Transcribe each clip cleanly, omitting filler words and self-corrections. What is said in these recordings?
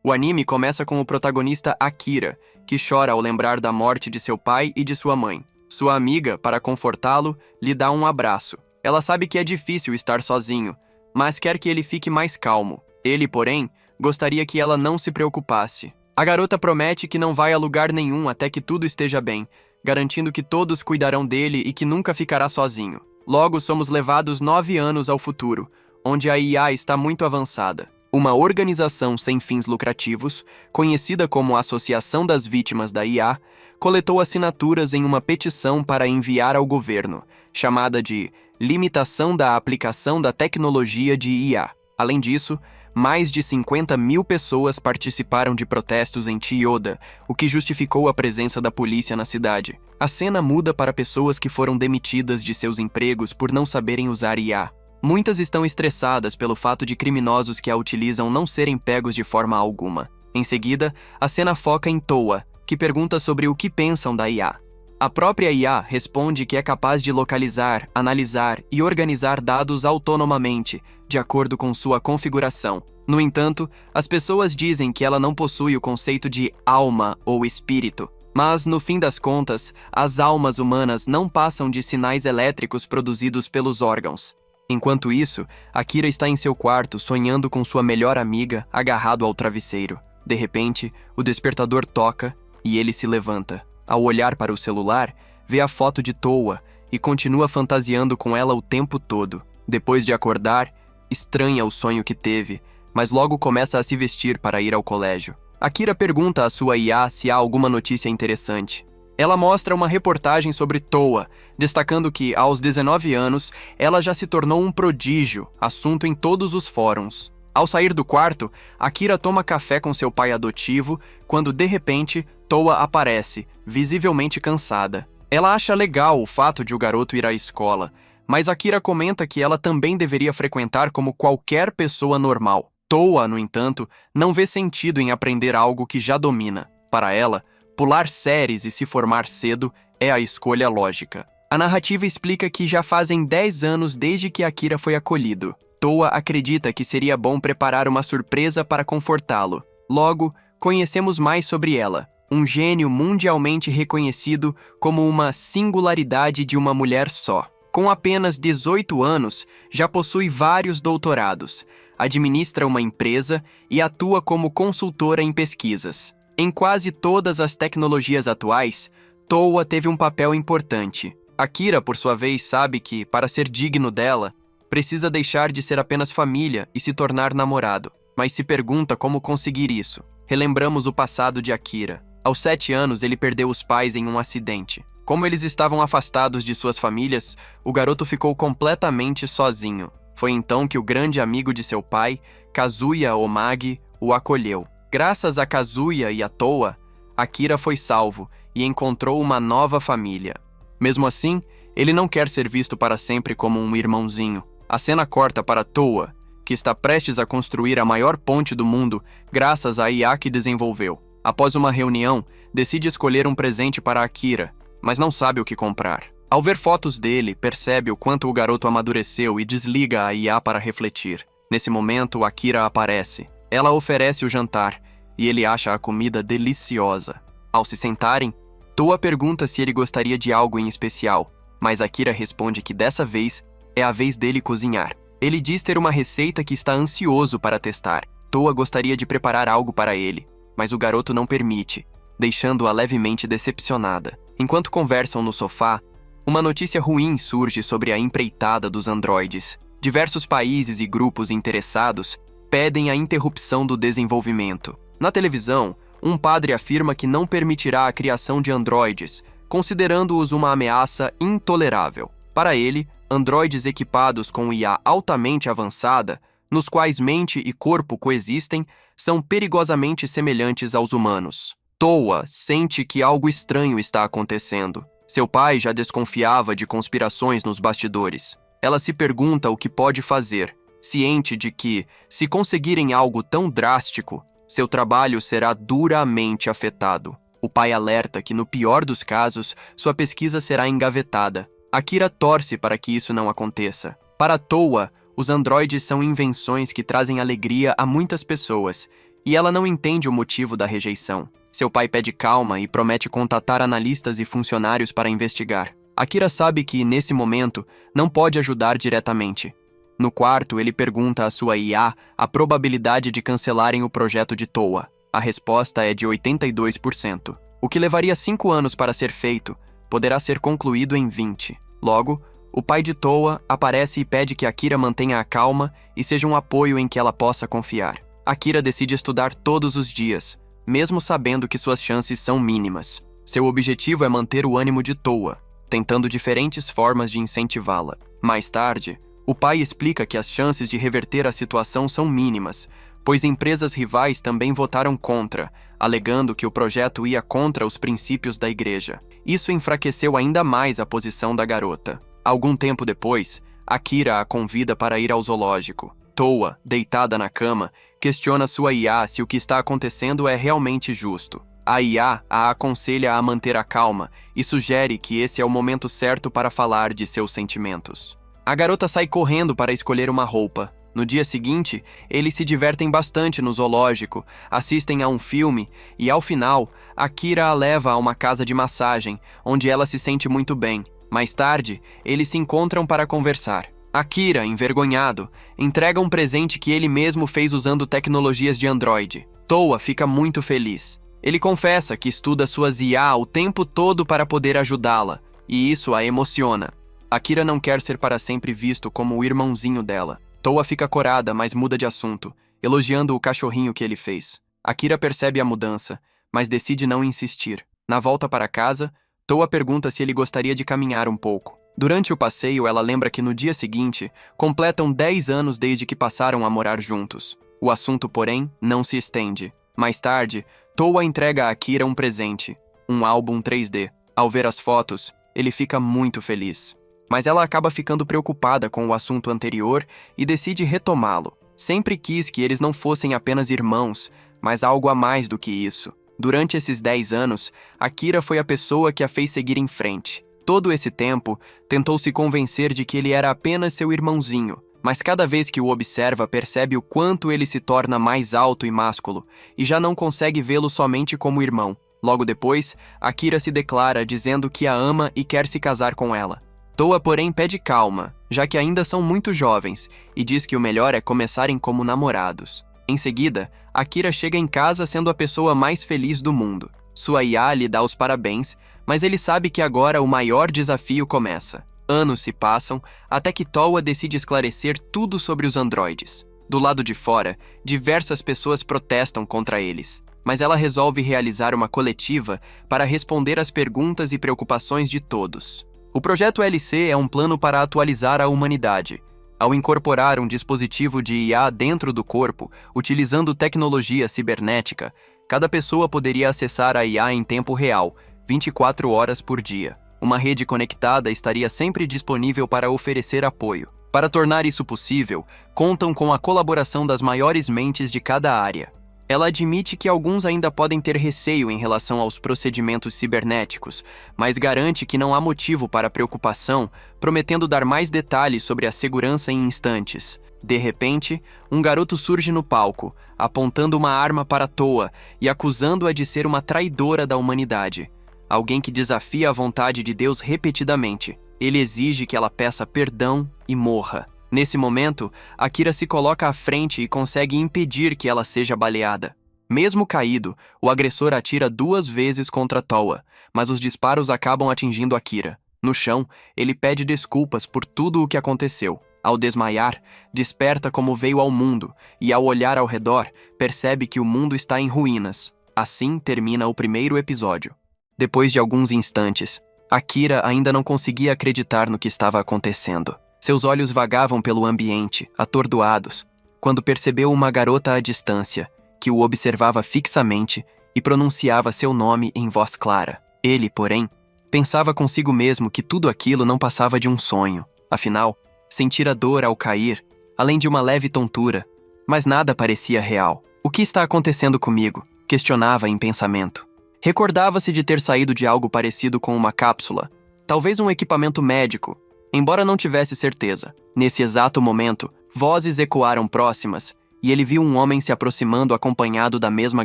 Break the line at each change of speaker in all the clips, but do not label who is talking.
O anime começa com o protagonista Akira, que chora ao lembrar da morte de seu pai e de sua mãe. Sua amiga, para confortá-lo, lhe dá um abraço. Ela sabe que é difícil estar sozinho, mas quer que ele fique mais calmo. Ele, porém, gostaria que ela não se preocupasse. A garota promete que não vai a lugar nenhum até que tudo esteja bem, garantindo que todos cuidarão dele e que nunca ficará sozinho. Logo, somos levados 9 anos ao futuro, onde a IA está muito avançada. Uma organização sem fins lucrativos, conhecida como Associação das Vítimas da IA, coletou assinaturas em uma petição para enviar ao governo, chamada de Limitação da Aplicação da Tecnologia de IA. Além disso, mais de 50 mil pessoas participaram de protestos em Chiyoda, o que justificou a presença da polícia na cidade. A cena muda para pessoas que foram demitidas de seus empregos por não saberem usar IA. Muitas estão estressadas pelo fato de criminosos que a utilizam não serem pegos de forma alguma. Em seguida, a cena foca em Towa, que pergunta sobre o que pensam da IA. A própria IA responde que é capaz de localizar, analisar e organizar dados autonomamente, de acordo com sua configuração. No entanto, as pessoas dizem que ela não possui o conceito de alma ou espírito. Mas, no fim das contas, as almas humanas não passam de sinais elétricos produzidos pelos órgãos. Enquanto isso, Akira está em seu quarto sonhando com sua melhor amiga agarrado ao travesseiro. De repente, o despertador toca e ele se levanta. Ao olhar para o celular, vê a foto de Towa e continua fantasiando com ela o tempo todo. Depois de acordar, estranha o sonho que teve, mas logo começa a se vestir para ir ao colégio. Akira pergunta à sua IA se há alguma notícia interessante. Ela mostra uma reportagem sobre Towa, destacando que, aos 19 anos, ela já se tornou um prodígio, assunto em todos os fóruns. Ao sair do quarto, Akira toma café com seu pai adotivo, quando, de repente, Towa aparece, visivelmente cansada. Ela acha legal o fato de o garoto ir à escola, mas Akira comenta que ela também deveria frequentar como qualquer pessoa normal. Towa, no entanto, não vê sentido em aprender algo que já domina. Para ela, pular séries e se formar cedo é a escolha lógica. A narrativa explica que já fazem 10 anos desde que Akira foi acolhido. Towa acredita que seria bom preparar uma surpresa para confortá-lo. Logo, conhecemos mais sobre ela. Um gênio mundialmente reconhecido como uma singularidade de uma mulher só. Com apenas 18 anos, já possui vários doutorados, administra uma empresa e atua como consultora em pesquisas. Em quase todas as tecnologias atuais, Towa teve um papel importante. Akira, por sua vez, sabe que, para ser digno dela, precisa deixar de ser apenas família e se tornar namorado, mas se pergunta como conseguir isso. Relembramos o passado de Akira. Aos 7 anos, ele perdeu os pais em um acidente. Como eles estavam afastados de suas famílias, o garoto ficou completamente sozinho. Foi então que o grande amigo de seu pai, Kazuya Omagi, o acolheu. Graças a Kazuya e a Towa, Akira foi salvo e encontrou uma nova família. Mesmo assim, ele não quer ser visto para sempre como um irmãozinho. A cena corta para Towa, que está prestes a construir a maior ponte do mundo graças à IA que desenvolveu. Após uma reunião, decide escolher um presente para Akira, mas não sabe o que comprar. Ao ver fotos dele, percebe o quanto o garoto amadureceu e desliga a IA para refletir. Nesse momento, Akira aparece. Ela oferece o jantar, e ele acha a comida deliciosa. Ao se sentarem, Towa pergunta se ele gostaria de algo em especial, mas Akira responde que dessa vez é a vez dele cozinhar. Ele diz ter uma receita que está ansioso para testar. Towa gostaria de preparar algo para ele, mas o garoto não permite, deixando-a levemente decepcionada. Enquanto conversam no sofá, uma notícia ruim surge sobre a empreitada dos androides. Diversos países e grupos interessados pedem a interrupção do desenvolvimento. Na televisão, um padre afirma que não permitirá a criação de androides, considerando-os uma ameaça intolerável. Para ele, androides equipados com IA altamente avançada, nos quais mente e corpo coexistem, são perigosamente semelhantes aos humanos. Towa sente que algo estranho está acontecendo. Seu pai já desconfiava de conspirações nos bastidores. Ela se pergunta o que pode fazer, ciente de que, se conseguirem algo tão drástico, seu trabalho será duramente afetado. O pai alerta que, no pior dos casos, sua pesquisa será engavetada. Akira torce para que isso não aconteça. Para Towa, os androides são invenções que trazem alegria a muitas pessoas, E ela não entende o motivo da rejeição. Seu pai pede calma e promete contatar analistas e funcionários para investigar. Akira sabe que, nesse momento, não pode ajudar diretamente. No quarto, ele pergunta à sua IA a probabilidade de cancelarem o projeto de Towa. A resposta é de 82%. O que levaria 5 anos para ser feito, poderá ser concluído em 20. Logo, o pai de Towa aparece e pede que Akira mantenha a calma e seja um apoio em que ela possa confiar. Akira decide estudar todos os dias, mesmo sabendo que suas chances são mínimas. Seu objetivo é manter o ânimo de Towa, tentando diferentes formas de incentivá-la. Mais tarde, o pai explica que as chances de reverter a situação são mínimas, pois empresas rivais também votaram contra, alegando que o projeto ia contra os princípios da igreja. Isso enfraqueceu ainda mais a posição da garota. Algum tempo depois, Akira a convida para ir ao zoológico. Towa, deitada na cama, questiona sua IA se o que está acontecendo é realmente justo. A IA a aconselha a manter a calma e sugere que esse é o momento certo para falar de seus sentimentos. A garota sai correndo para escolher uma roupa. No dia seguinte, eles se divertem bastante no zoológico, assistem a um filme e, ao final, Akira a leva a uma casa de massagem, onde ela se sente muito bem. Mais tarde, eles se encontram para conversar. Akira, envergonhado, entrega um presente que ele mesmo fez usando tecnologias de Android. Towa fica muito feliz. Ele confessa que estuda suas IA o tempo todo para poder ajudá-la, e isso a emociona. Akira não quer ser para sempre visto como o irmãozinho dela. Towa fica corada, mas muda de assunto, elogiando o cachorrinho que ele fez. Akira percebe a mudança, mas decide não insistir. Na volta para casa, Towa pergunta se ele gostaria de caminhar um pouco. Durante o passeio, ela lembra que no dia seguinte, completam 10 anos desde que passaram a morar juntos. O assunto, porém, não se estende. Mais tarde, Towa entrega a Akira um presente, um álbum 3D. Ao ver as fotos, ele fica muito feliz. Mas ela acaba ficando preocupada com o assunto anterior e decide retomá-lo. Sempre quis que eles não fossem apenas irmãos, mas algo a mais do que isso. Durante esses 10 anos, Akira foi a pessoa que a fez seguir em frente. Todo esse tempo, tentou se convencer de que ele era apenas seu irmãozinho, mas cada vez que o observa, percebe o quanto ele se torna mais alto e másculo, e já não consegue vê-lo somente como irmão. Logo depois, Akira se declara dizendo que a ama e quer se casar com ela. Towa, porém, pede calma, já que ainda são muito jovens, e diz que o melhor é começarem como namorados. Em seguida, Akira chega em casa sendo a pessoa mais feliz do mundo. Sua IA lhe dá os parabéns, mas ele sabe que agora o maior desafio começa. Anos se passam, até que Towa decide esclarecer tudo sobre os androides. Do lado de fora, diversas pessoas protestam contra eles, mas ela resolve realizar uma coletiva para responder às perguntas e preocupações de todos. O projeto LC é um plano para atualizar a humanidade. Ao incorporar um dispositivo de IA dentro do corpo, utilizando tecnologia cibernética, cada pessoa poderia acessar a IA em tempo real, 24 horas por dia. Uma rede conectada estaria sempre disponível para oferecer apoio. Para tornar isso possível, contam com a colaboração das maiores mentes de cada área. Ela admite que alguns ainda podem ter receio em relação aos procedimentos cibernéticos, mas garante que não há motivo para preocupação, prometendo dar mais detalhes sobre a segurança em instantes. De repente, um garoto surge no palco, apontando uma arma para Towa e acusando-a de ser uma traidora da humanidade. Alguém que desafia a vontade de Deus repetidamente. Ele exige que ela peça perdão e morra. Nesse momento, Akira se coloca à frente e consegue impedir que ela seja baleada. Mesmo caído, o agressor atira 2 vezes contra Towa, mas os disparos acabam atingindo Akira. No chão, ele pede desculpas por tudo o que aconteceu. Ao desmaiar, desperta como veio ao mundo e, ao olhar ao redor, percebe que o mundo está em ruínas. Assim termina o primeiro episódio. Depois de alguns instantes, Akira ainda não conseguia acreditar no que estava acontecendo. Seus olhos vagavam pelo ambiente, atordoados, quando percebeu uma garota à distância, que o observava fixamente e pronunciava seu nome em voz clara. Ele, porém, pensava consigo mesmo que tudo aquilo não passava de um sonho. Afinal, sentira dor ao cair, além de uma leve tontura, mas nada parecia real. O que está acontecendo comigo? Questionava em pensamento. Recordava-se de ter saído de algo parecido com uma cápsula, talvez um equipamento médico, embora não tivesse certeza. Nesse exato momento, vozes ecoaram próximas, e ele viu um homem se aproximando acompanhado da mesma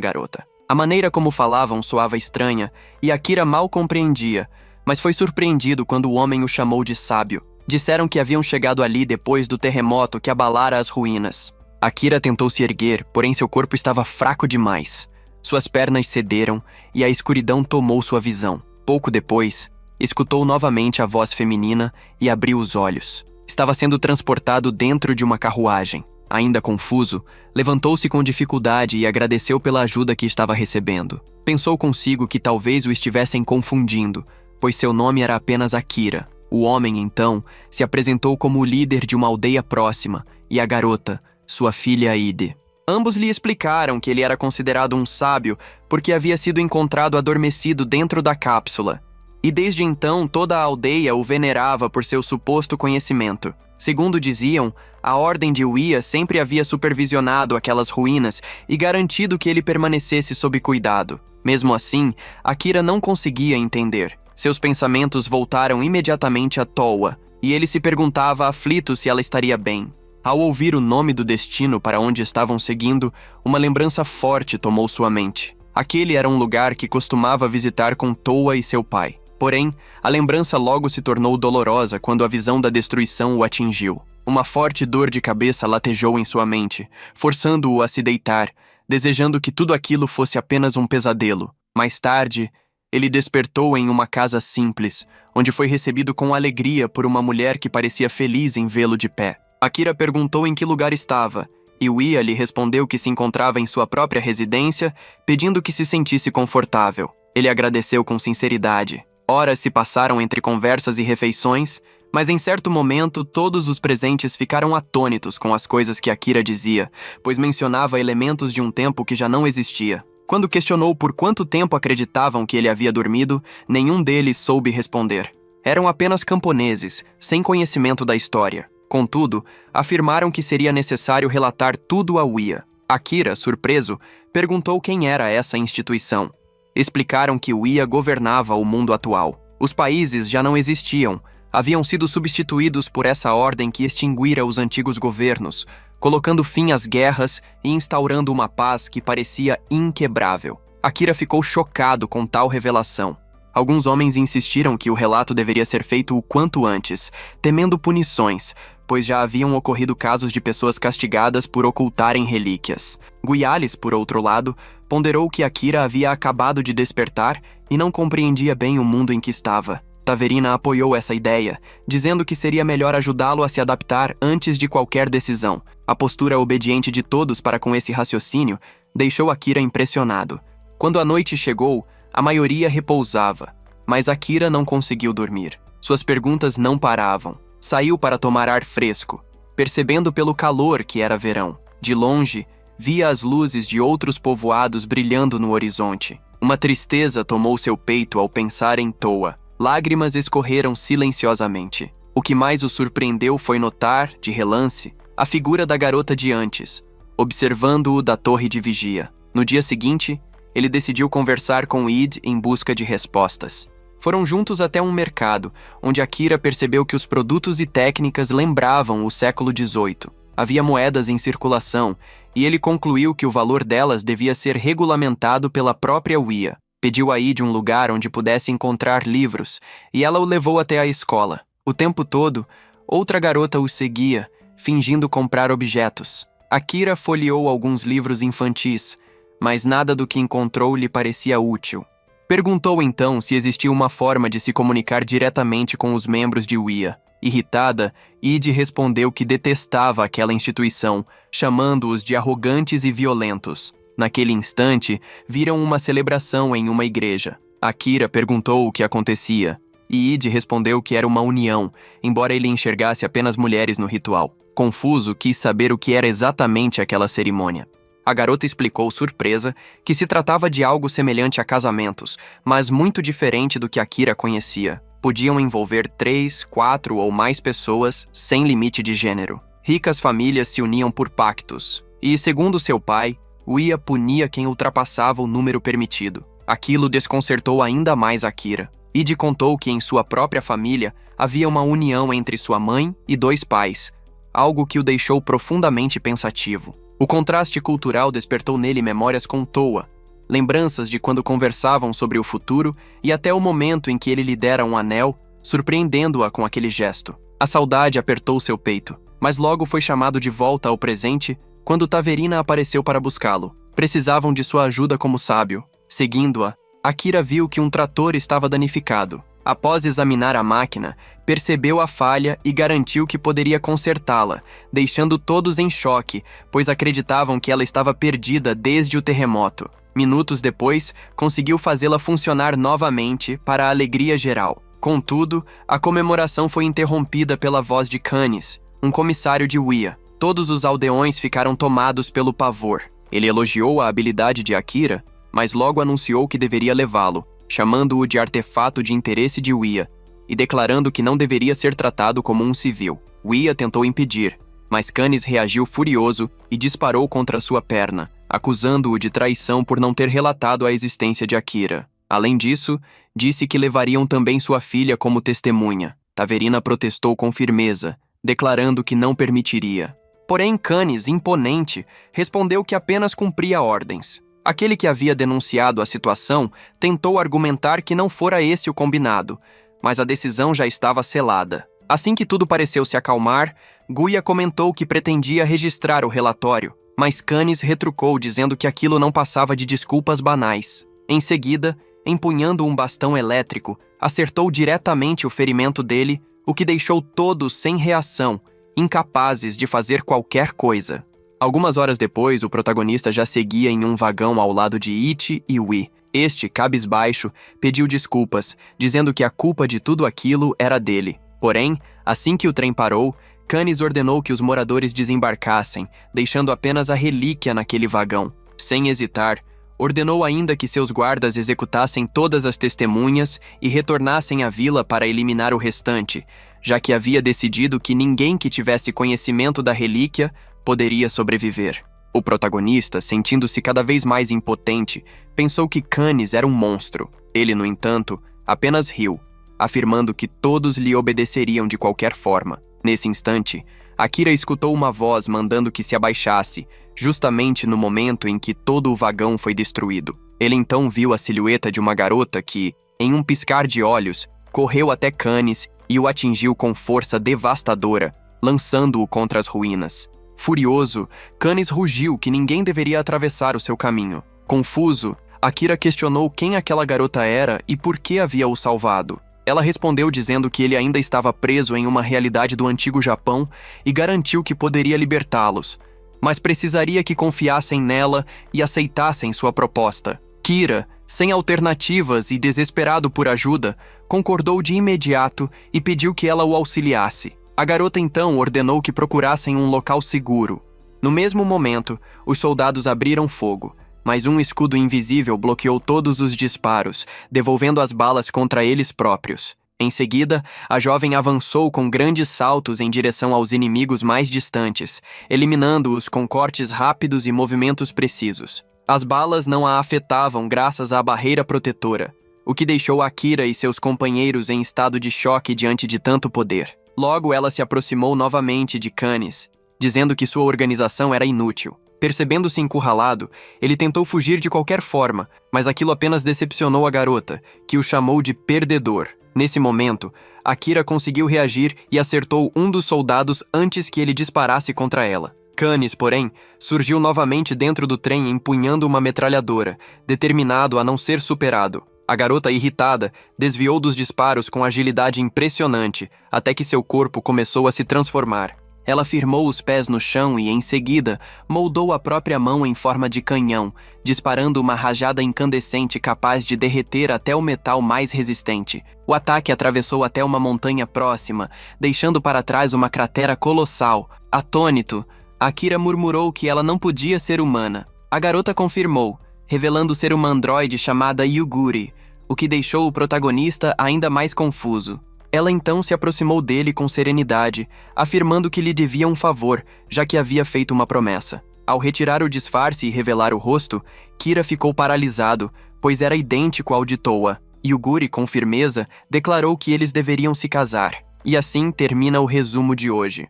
garota. A maneira como falavam soava estranha, e Akira mal compreendia, mas foi surpreendido quando o homem o chamou de sábio. Disseram que haviam chegado ali depois do terremoto que abalara as ruínas. Akira tentou se erguer, porém seu corpo estava fraco demais. Suas pernas cederam e a escuridão tomou sua visão. Pouco depois, escutou novamente a voz feminina e abriu os olhos. Estava sendo transportado dentro de uma carruagem. Ainda confuso, levantou-se com dificuldade e agradeceu pela ajuda que estava recebendo. Pensou consigo que talvez o estivessem confundindo, pois seu nome era apenas Akira. O homem, então, se apresentou como o líder de uma aldeia próxima, e a garota, sua filha Ide. Ambos lhe explicaram que ele era considerado um sábio porque havia sido encontrado adormecido dentro da cápsula. E desde então toda a aldeia o venerava por seu suposto conhecimento. Segundo diziam, a Ordem de Uia sempre havia supervisionado aquelas ruínas e garantido que ele permanecesse sob cuidado. Mesmo assim, Akira não conseguia entender. Seus pensamentos voltaram imediatamente a Towa, e ele se perguntava aflito se ela estaria bem. Ao ouvir o nome do destino para onde estavam seguindo, uma lembrança forte tomou sua mente. Aquele era um lugar que costumava visitar com Towa e seu pai. Porém, a lembrança logo se tornou dolorosa quando a visão da destruição o atingiu. Uma forte dor de cabeça latejou em sua mente, forçando-o a se deitar, desejando que tudo aquilo fosse apenas um pesadelo. Mais tarde, ele despertou em uma casa simples, onde foi recebido com alegria por uma mulher que parecia feliz em vê-lo de pé. Akira perguntou em que lugar estava, e Uia lhe respondeu que se encontrava em sua própria residência, pedindo que se sentisse confortável. Ele agradeceu com sinceridade. Horas se passaram entre conversas e refeições, mas em certo momento todos os presentes ficaram atônitos com as coisas que Akira dizia, pois mencionava elementos de um tempo que já não existia. Quando questionou por quanto tempo acreditavam que ele havia dormido, nenhum deles soube responder. Eram apenas camponeses, sem conhecimento da história. Contudo, afirmaram que seria necessário relatar tudo a Uia. Akira, surpreso, perguntou quem era essa instituição. Explicaram que Uia governava o mundo atual. Os países já não existiam, haviam sido substituídos por essa ordem que extinguira os antigos governos, colocando fim às guerras e instaurando uma paz que parecia inquebrável. Akira ficou chocado com tal revelação. Alguns homens insistiram que o relato deveria ser feito o quanto antes, temendo punições, pois já haviam ocorrido casos de pessoas castigadas por ocultarem relíquias. Guiales, por outro lado, ponderou que Akira havia acabado de despertar e não compreendia bem o mundo em que estava. Taverina apoiou essa ideia, dizendo que seria melhor ajudá-lo a se adaptar antes de qualquer decisão. A postura obediente de todos para com esse raciocínio deixou Akira impressionado. Quando a noite chegou, a maioria repousava, mas Akira não conseguiu dormir. Suas perguntas não paravam. Saiu para tomar ar fresco, percebendo pelo calor que era verão. De longe, via as luzes de outros povoados brilhando no horizonte. Uma tristeza tomou seu peito ao pensar em Towa. Lágrimas escorreram silenciosamente. O que mais o surpreendeu foi notar, de relance, a figura da garota de antes, observando-o da torre de vigia. No dia seguinte, ele decidiu conversar com Id em busca de respostas. Foram juntos até um mercado, onde Akira percebeu que os produtos e técnicas lembravam o século XVIII. Havia moedas em circulação, e ele concluiu que o valor delas devia ser regulamentado pela própria Uia. Pediu a Id um lugar onde pudesse encontrar livros, e ela o levou até a escola. O tempo todo, outra garota o seguia, fingindo comprar objetos. Akira folheou alguns livros infantis, mas nada do que encontrou lhe parecia útil. Perguntou então se existia uma forma de se comunicar diretamente com os membros de Uia. Irritada, Id respondeu que detestava aquela instituição, chamando-os de arrogantes e violentos. Naquele instante, viram uma celebração em uma igreja. Akira perguntou o que acontecia, e Id respondeu que era uma união, embora ele enxergasse apenas mulheres no ritual. Confuso, quis saber o que era exatamente aquela cerimônia. A garota explicou, surpresa, que se tratava de algo semelhante a casamentos, mas muito diferente do que Akira conhecia. Podiam envolver 3, 4 ou mais pessoas, sem limite de gênero. Ricas famílias se uniam por pactos, e, segundo seu pai, Uia punia quem ultrapassava o número permitido. Aquilo desconcertou ainda mais Akira. Id contou que em sua própria família havia uma união entre sua mãe e 2 pais, algo que o deixou profundamente pensativo. O contraste cultural despertou nele memórias com Toa, lembranças de quando conversavam sobre o futuro e até o momento em que ele lhe dera um anel, surpreendendo-a com aquele gesto. A saudade apertou seu peito, mas logo foi chamado de volta ao presente quando Taverina apareceu para buscá-lo. Precisavam de sua ajuda como sábio. Seguindo-a, Akira viu que um trator estava danificado. Após examinar a máquina, percebeu a falha e garantiu que poderia consertá-la, deixando todos em choque, pois acreditavam que ela estava perdida desde o terremoto. Minutos depois, conseguiu fazê-la funcionar novamente para a alegria geral. Contudo, a comemoração foi interrompida pela voz de Canis, um comissário de Wia. Todos os aldeões ficaram tomados pelo pavor. Ele elogiou a habilidade de Akira, mas logo anunciou que deveria levá-lo, chamando-o de artefato de interesse de Wia e declarando que não deveria ser tratado como um civil. Wia tentou impedir, mas Canis reagiu furioso e disparou contra sua perna, acusando-o de traição por não ter relatado a existência de Akira. Além disso, disse que levariam também sua filha como testemunha. Taverina protestou com firmeza, declarando que não permitiria. Porém, Canis, imponente, respondeu que apenas cumpria ordens. Aquele que havia denunciado a situação tentou argumentar que não fora esse o combinado, mas a decisão já estava selada. Assim que tudo pareceu se acalmar, Guia comentou que pretendia registrar o relatório, mas Canis retrucou dizendo que aquilo não passava de desculpas banais. Em seguida, empunhando um bastão elétrico, acertou diretamente o ferimento dele, o que deixou todos sem reação, incapazes de fazer qualquer coisa. Algumas horas depois, o protagonista já seguia em um vagão ao lado de Ichi e Wi. Este, cabisbaixo, pediu desculpas, dizendo que a culpa de tudo aquilo era dele. Porém, assim que o trem parou, Canis ordenou que os moradores desembarcassem, deixando apenas a relíquia naquele vagão. Sem hesitar, ordenou ainda que seus guardas executassem todas as testemunhas e retornassem à vila para eliminar o restante, já que havia decidido que ninguém que tivesse conhecimento da relíquia poderia sobreviver. O protagonista, sentindo-se cada vez mais impotente, pensou que Canis era um monstro. Ele, no entanto, apenas riu, afirmando que todos lhe obedeceriam de qualquer forma. Nesse instante, Akira escutou uma voz mandando que se abaixasse, justamente no momento em que todo o vagão foi destruído. Ele então viu a silhueta de uma garota que, em um piscar de olhos, correu até Canis e o atingiu com força devastadora, lançando-o contra as ruínas. Furioso, Canis rugiu que ninguém deveria atravessar o seu caminho. Confuso, Akira questionou quem aquela garota era e por que havia o salvado. Ela respondeu dizendo que ele ainda estava preso em uma realidade do antigo Japão e garantiu que poderia libertá-los, mas precisaria que confiassem nela e aceitassem sua proposta. Kira, sem alternativas e desesperado por ajuda, concordou de imediato e pediu que ela o auxiliasse. A garota então ordenou que procurassem um local seguro. No mesmo momento, os soldados abriram fogo, mas um escudo invisível bloqueou todos os disparos, devolvendo as balas contra eles próprios. Em seguida, a jovem avançou com grandes saltos em direção aos inimigos mais distantes, eliminando-os com cortes rápidos e movimentos precisos. As balas não a afetavam graças à barreira protetora, o que deixou Akira e seus companheiros em estado de choque diante de tanto poder. Logo, ela se aproximou novamente de Canis, dizendo que sua organização era inútil. Percebendo-se encurralado, ele tentou fugir de qualquer forma, mas aquilo apenas decepcionou a garota, que o chamou de perdedor. Nesse momento, Akira conseguiu reagir e acertou um dos soldados antes que ele disparasse contra ela. Canis, porém, surgiu novamente dentro do trem empunhando uma metralhadora, determinado a não ser superado. A garota, irritada, desviou dos disparos com agilidade impressionante, até que seu corpo começou a se transformar. Ela firmou os pés no chão e, em seguida, moldou a própria mão em forma de canhão, disparando uma rajada incandescente capaz de derreter até o metal mais resistente. O ataque atravessou até uma montanha próxima, deixando para trás uma cratera colossal. Atônito, Akira murmurou que ela não podia ser humana. A garota confirmou, revelando ser uma androide chamada Yuguri, o que deixou o protagonista ainda mais confuso. Ela então se aproximou dele com serenidade, afirmando que lhe devia um favor, já que havia feito uma promessa. Ao retirar o disfarce e revelar o rosto, Kira ficou paralisado, pois era idêntico ao de Toa. Yuguri, com firmeza, declarou que eles deveriam se casar. E assim termina o resumo de hoje.